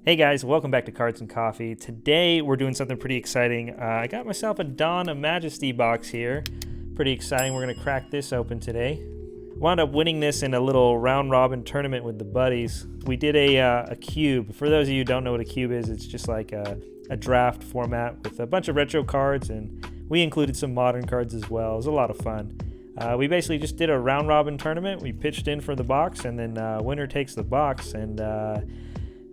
Hey guys, welcome back to Cards and Coffee. Today we're doing something pretty exciting. I got myself a Majesty box here. Pretty exciting. We're going to crack this open today. Wound up winning this in a little round robin tournament with the buddies. We did a cube. For those of you who don't know what a cube is, it's just like a draft format with a bunch of retro cards, and we included some modern cards as well. It was a lot of fun. We basically just did a round robin tournament. We pitched in for the box, and then winner takes the box, and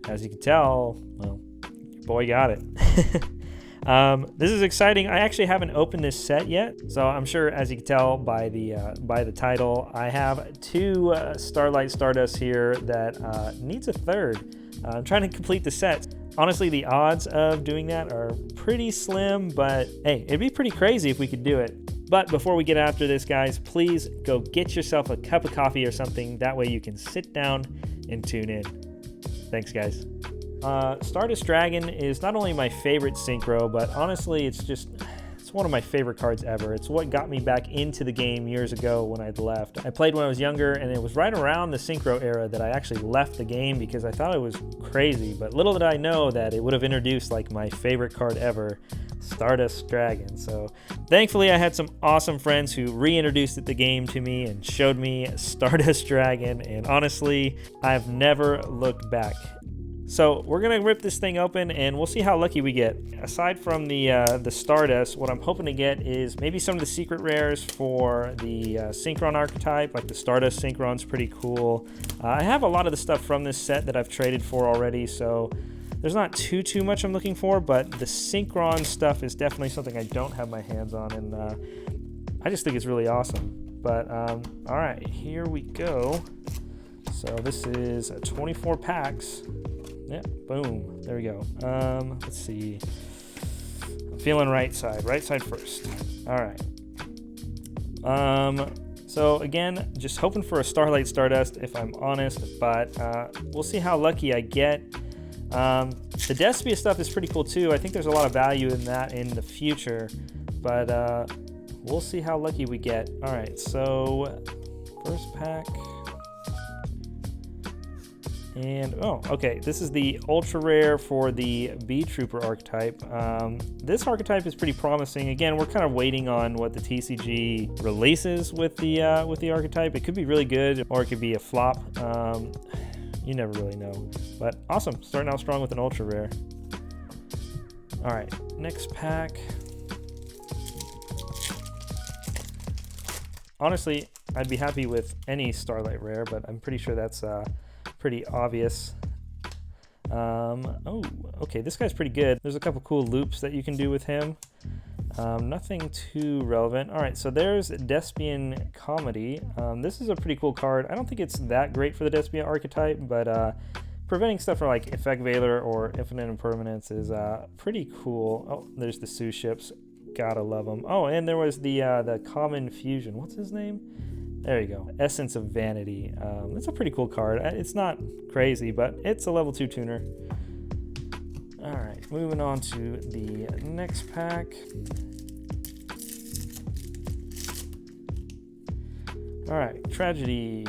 as you can tell, well, your boy got it. This is exciting. I actually haven't opened this set yet, so I'm sure, as you can tell by the title, I have two Starlight Stardust here that needs a third. I'm trying to complete the set. Honestly, the odds of doing that are pretty slim, but hey, it'd be pretty crazy if we could do it. But before we get after this, guys, please go get yourself a cup of coffee or something. That way you can sit down and tune in. Thanks, guys. Stardust Dragon is not only my favorite synchro, but honestly, it's one of my favorite cards ever. It's what got me back into the game years ago when I'd left. I played when I was younger, and it was right around the synchro era that I actually left the game because I thought it was crazy. But little did I know that it would have introduced like my favorite card ever, Stardust Dragon. So thankfully I had some awesome friends who reintroduced the game to me and showed me Stardust Dragon, and honestly, I've never looked back. So we're gonna rip this thing open and we'll see how lucky we get. Aside from the Stardust, what I'm hoping to get is maybe some of the secret rares for the Synchron archetype, like the Stardust Synchron's pretty cool. I have a lot of the stuff from this set that I've traded for already, so there's not too much I'm looking for, but the Synchron stuff is definitely something I don't have my hands on, and I just think it's really awesome. But all right, here we go. So this is 24 packs. Yeah, boom, there we go. Let's see. I'm feeling right side first. All right. So again, just hoping for a Starlight Stardust, if I'm honest, but we'll see how lucky I get. The Despia stuff is pretty cool too. I think there's a lot of value in that in the future, but we'll see how lucky we get. All right, so first pack. And, oh, okay, this is the ultra rare for the Bee Trooper archetype. This archetype is pretty promising. Again, we're kind of waiting on what the TCG releases with the archetype. It could be really good, or it could be a flop. You never really know. But awesome, starting out strong with an ultra rare. All right, next pack. Honestly, I'd be happy with any Starlight rare, but I'm pretty sure that's pretty obvious. Oh, okay, this guy's pretty good. There's a couple cool loops that you can do with him. Nothing too relevant. All right, so there's Despian Comedy. This is a pretty cool card. I don't think it's that great for the Despia archetype, but preventing stuff for like Effect Veiler or Infinite Impermanence is pretty cool. Oh, there's the Sue ships. Gotta love them. Oh, and there was the Common Fusion. What's his name? There you go. Essence of Vanity. It's a pretty cool card. It's not crazy, but it's a level 2 tuner. All right, moving on to the next pack. All right, Tragedy.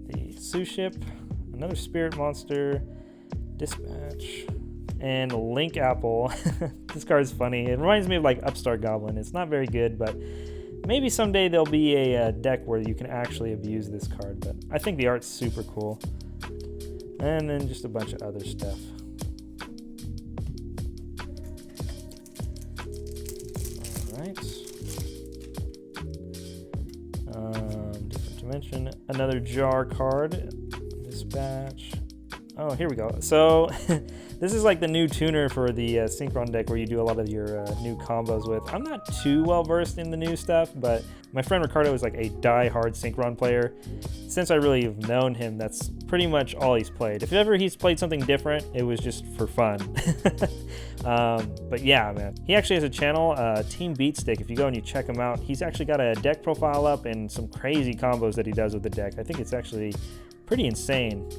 The Sue ship. Another Spirit Monster. Dispatch. And Link Apple. This card is funny. It reminds me of like Upstart Goblin. It's not very good, but maybe someday there'll be a deck where you can actually abuse this card, but I think the art's super cool. And then just a bunch of other stuff. All right. Different dimension. Another jar card. Dispatch. Oh, here we go. So this is like the new tuner for the Synchron deck where you do a lot of your new combos with. I'm not too well versed in the new stuff, but my friend Ricardo is like a die-hard Synchron player. Since I really have known him, that's pretty much all he's played. If ever he's played something different, it was just for fun. But yeah, man. He actually has a channel, Team Beatstick. If you go and you check him out, he's actually got a deck profile up and some crazy combos that he does with the deck. I think it's actually pretty insane.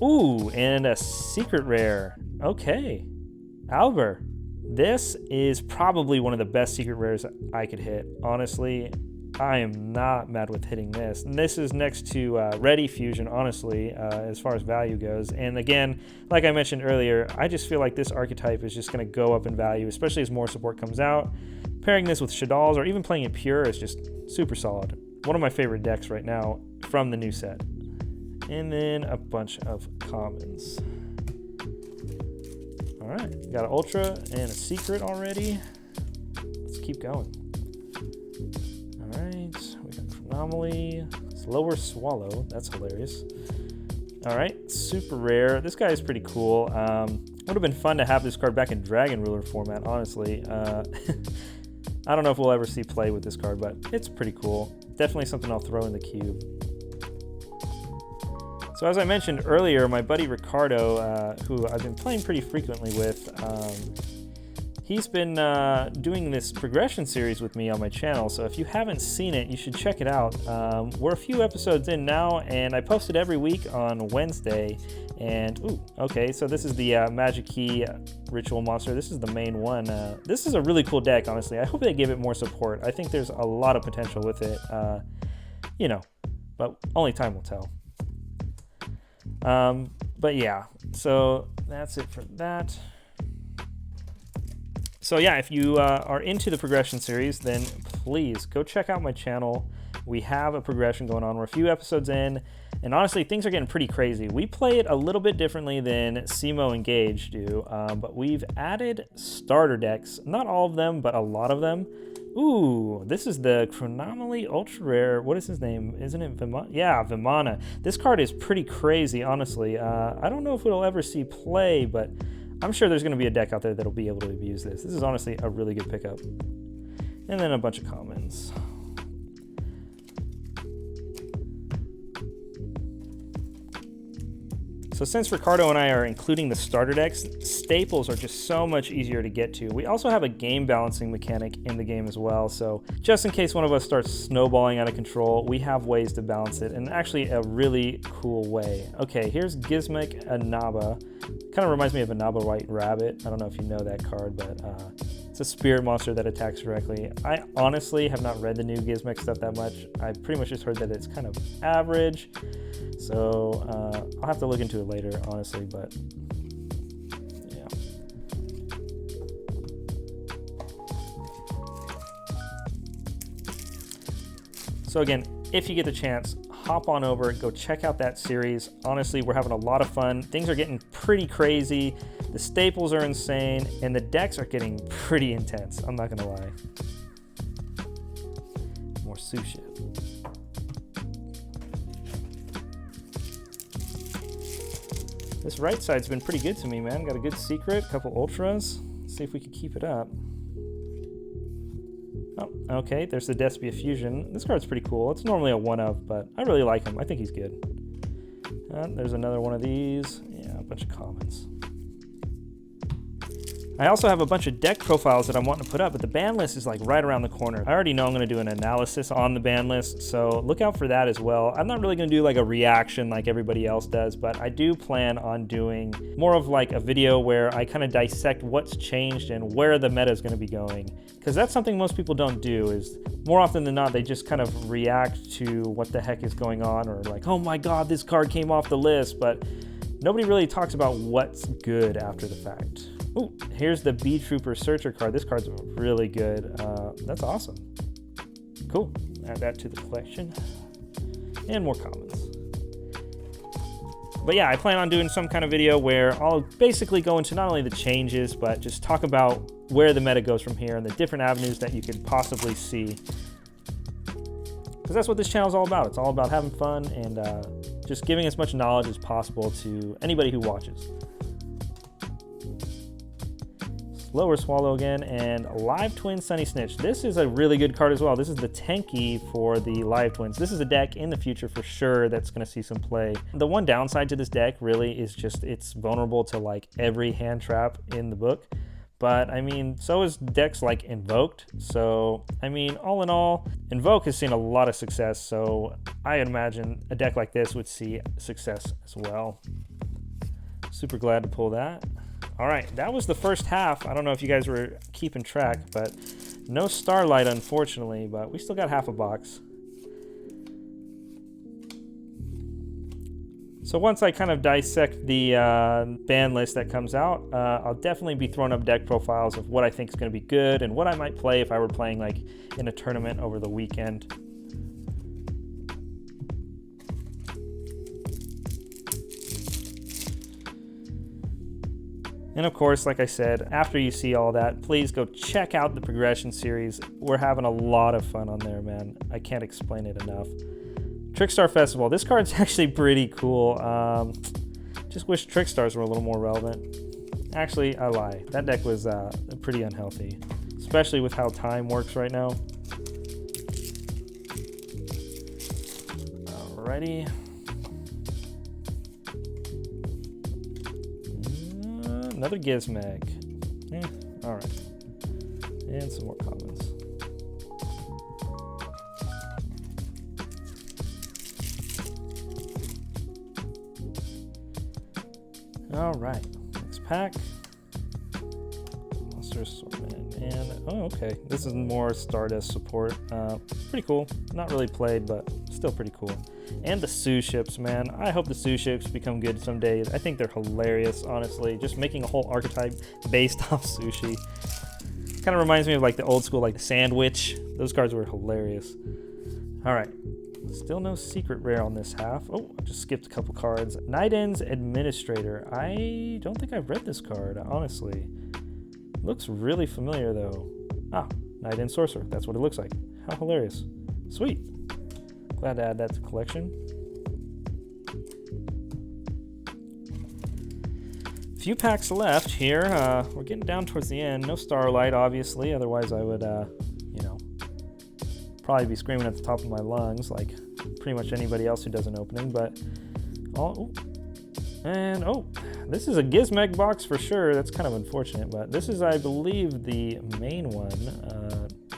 Ooh, and a secret rare. Okay. Albert. This is probably one of the best secret rares I could hit. Honestly, I am not mad with hitting this. And this is next to Ready Fusion, honestly, as far as value goes. And again, like I mentioned earlier, I just feel like this archetype is just going to go up in value, especially as more support comes out. Pairing this with Shaddolls or even playing it pure is just super solid. One of my favorite decks right now from the new set. And then a bunch of commons. All right, got an Ultra and a Secret already. Let's keep going. All right, we got Anomaly, Slower Swallow. That's hilarious. All right, Super Rare. This guy is pretty cool. Would have been fun to have this card back in Dragon Ruler format, honestly. I don't know if we'll ever see play with this card, but it's pretty cool. Definitely something I'll throw in the cube. So as I mentioned earlier, my buddy Ricardo, who I've been playing pretty frequently with, he's been doing this progression series with me on my channel. So if you haven't seen it, you should check it out. We're a few episodes in now, and I post it every week on Wednesday. And, ooh, okay, so this is the Magic Key Ritual Monster. This is the main one. This is a really cool deck, honestly. I hope they give it more support. I think there's a lot of potential with it, you know, but only time will tell. But yeah, so that's it for that. So yeah, if you are into the progression series, then please go check out my channel. We have a progression going on. We're a few episodes in, and honestly, things are getting pretty crazy. We play it a little bit differently than Simo and Gage do, but we've added starter decks. Not all of them, but a lot of them. Ooh, this is the Chronomaly Ultra Rare. What is his name? Isn't it Vimana? Yeah, Vimana. This card is pretty crazy, honestly. I don't know if it'll ever see play, but I'm sure there's going to be a deck out there that'll be able to abuse this. This is honestly a really good pickup. And then a bunch of commons. So since Ricardo and I are including the starter decks, staples are just so much easier to get to. We also have a game balancing mechanic in the game as well, so just in case one of us starts snowballing out of control, we have ways to balance it, and actually a really cool way. Okay, here's Gizmic Anaba. Kind of reminds me of Anaba White Rabbit. I don't know if you know that card, but it's a spirit monster that attacks directly. I honestly have not read the new Gizmic stuff that much. I pretty much just heard that it's kind of average. So I'll have to look into it later, honestly, but yeah. So again, if you get the chance, hop on over, go check out that series. Honestly, we're having a lot of fun. Things are getting pretty crazy. The staples are insane, and the decks are getting pretty intense. I'm not gonna lie. More sushi. This right side's been pretty good to me, man. Got a good secret, a couple ultras. Let's see if we can keep it up. Oh, okay, there's the Despia Fusion. This card's pretty cool. It's normally a one of, but I really like him. I think he's good. There's another one of these. Yeah, a bunch of commons. I also have a bunch of deck profiles that I'm wanting to put up, but the ban list is like right around the corner. I already know I'm going to do an analysis on the ban list, so look out for that as well. I'm not really going to do like a reaction like everybody else does, but I do plan on doing more of like a video where I kind of dissect what's changed and where the meta is going to be going. Because that's something most people don't do, is more often than not, they just kind of react to what the heck is going on, or like, oh my god, this card came off the list, but nobody really talks about what's good after the fact. Ooh, here's the Bee Trooper Searcher card. This card's really good. That's awesome. Cool. Add that to the collection. And more commons. But yeah, I plan on doing some kind of video where I'll basically go into not only the changes, but just talk about where the meta goes from here and the different avenues that you could possibly see. Because that's what this channel is all about. It's all about having fun and just giving as much knowledge as possible to anybody who watches. Slower Swallow again, and Live Twin Sunny Snitch. This is a really good card as well. This is the tanky for the Live Twins. This is a deck in the future for sure that's going to see some play. The one downside to this deck really is just it's vulnerable to like every hand trap in the book. But I mean, so is decks like Invoked. So I mean, all in all, Invoke has seen a lot of success. So I imagine a deck like this would see success as well. Super glad to pull that. All right, that was the first half. I don't know if you guys were keeping track, but No Starlight, unfortunately, but we still got half a box. So once I kind of dissect the ban list that comes out, I'll definitely be throwing up deck profiles of what I think is going to be good and what I might play if I were playing like in a tournament over the weekend. And of course, like I said, after you see all that, please go check out the progression series. We're having a lot of fun on there, man. I can't explain it enough. Trickstar Festival. This card's actually pretty cool. Just wish Trickstars were a little more relevant. Actually, I lie. That deck was pretty unhealthy, especially with how time works right now. Alrighty. Another Gizmag. Alright. And some more commons. Alright. Next pack. Monster Assortment. And, oh, okay. This is more Stardust support. Pretty cool. Not really played, but still pretty cool. And the Sue ships, man. I hope the Sue ships become good someday. I think they're hilarious, honestly. Just making a whole archetype based off sushi. Kind of reminds me of like the old school, like the Sandwich. Those cards were hilarious. All right. Still no secret rare on this half. Oh, I just skipped a couple cards. Night End's Administrator. I don't think I've read this card, honestly. Looks really familiar, though. Ah, Night End Sorcerer. That's what it looks like. How hilarious. Sweet. Glad to add that to the collection. Few packs left here. We're getting down towards the end. No Starlight, obviously. Otherwise, I would, you know, probably be screaming at the top of my lungs like pretty much anybody else who does an opening. But, oh, this is a Gizmag box for sure. That's kind of unfortunate. But this is, I believe, the main one.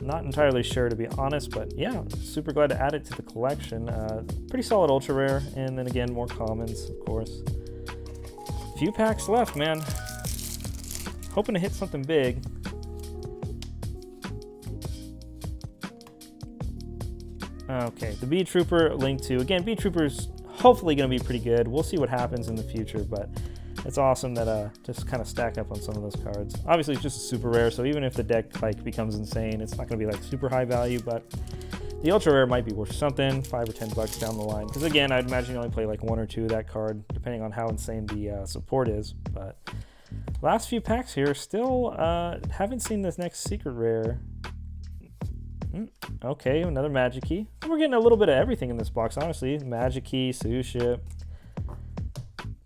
Not entirely sure, to be honest, but yeah, super glad to add it to the collection. Pretty solid ultra rare, and then again, more commons, of course. Few packs left, man. Hoping to hit something big. Okay, the Bee Trooper Link 2. Again, Bee Trooper's hopefully going to be pretty good. We'll see what happens in the future, but it's awesome that just kind of stack up on some of those cards. Obviously, it's just super rare, so even if the deck like becomes insane, it's not going to be like super high value, but the ultra rare might be worth something, $5 or $10 down the line. Because again, I'd imagine you only play like 1 or 2 of that card, depending on how insane the support is. But last few packs here, still haven't seen this next secret rare. Okay, another Majesty. We're getting a little bit of everything in this box, honestly. Majesty, Sue Ship,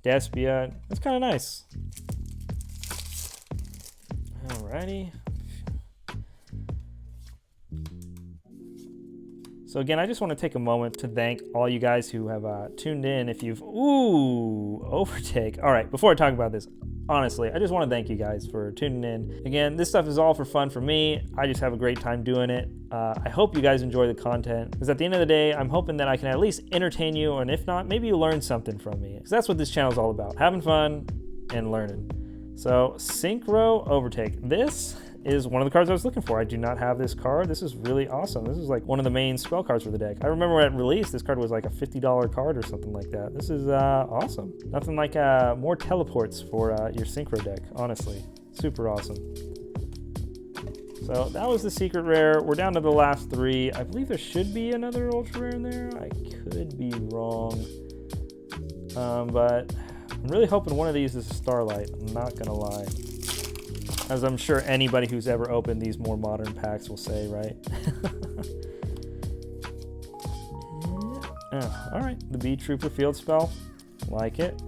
Despia. That's kind of nice. Alrighty. So again, I just want to take a moment to thank all you guys who have tuned in. If you've, overtake. All right, before I talk about this, honestly, I just want to thank you guys for tuning in. Again, this stuff is all for fun for me. I just have a great time doing it. I hope you guys enjoy the content, because at the end of the day, I'm hoping that I can at least entertain you, and if not, maybe you learn something from me, because that's what this channel is all about, having fun and learning. So, Synchro Overtake. This is one of the cards I was looking for. I do not have this card. This is really awesome. This is like one of the main spell cards for the deck. I remember at release, this card was like a $50 card or something like that. This is awesome. Nothing like more teleports for your Synchro deck, honestly. Super awesome. So that was the secret rare. We're down to the last 3. I believe there should be another ultra rare in there. I could be wrong. But I'm really hoping one of these is a Starlight. I'm not gonna lie. As I'm sure anybody who's ever opened these more modern packs will say, right? All right, the Bee Trooper field spell. Like it.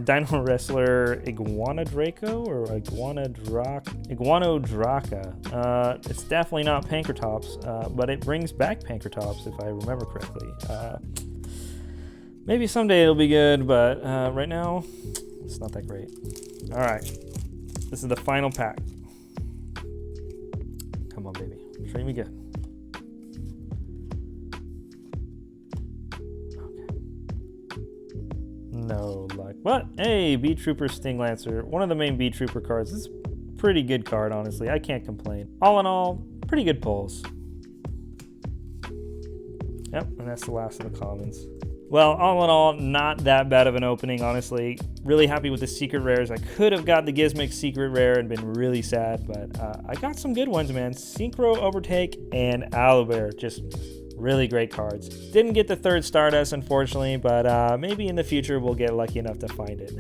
Dino Wrestler Iguana Draco or Iguanodraca. It's definitely not Pankratops, but it brings back Pankratops if I remember correctly. Maybe someday it'll be good, but right now it's not that great. All right, this is the final pack. Come on, baby, treat me good. No luck. But hey, Bee Trooper Sting Lancer, one of the main Bee Trooper cards. It's a pretty good card, honestly. I can't complain. All in all, pretty good pulls. Yep, and that's the last of the commons. Well, all in all, not that bad of an opening, honestly. Really happy with the secret rares. I could have got the Gizmic secret rare and been really sad, but I got some good ones, man. Synchro Overtake and Owlbear, just really great cards. Didn't get the third Stardust, unfortunately, but maybe in the future we'll get lucky enough to find it.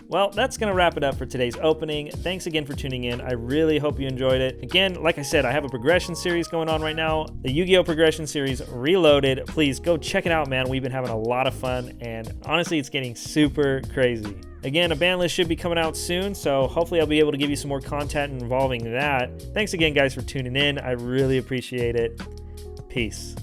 Well, that's going to wrap it up for today's opening. Thanks again for tuning in. I really hope you enjoyed it. Again, like I said, I have a progression series going on right now. The Yu-Gi-Oh! Progression series Reloaded. Please go check it out, man. We've been having a lot of fun, and honestly, it's getting super crazy. Again, a ban list should be coming out soon, so hopefully I'll be able to give you some more content involving that. Thanks again, guys, for tuning in. I really appreciate it. Peace.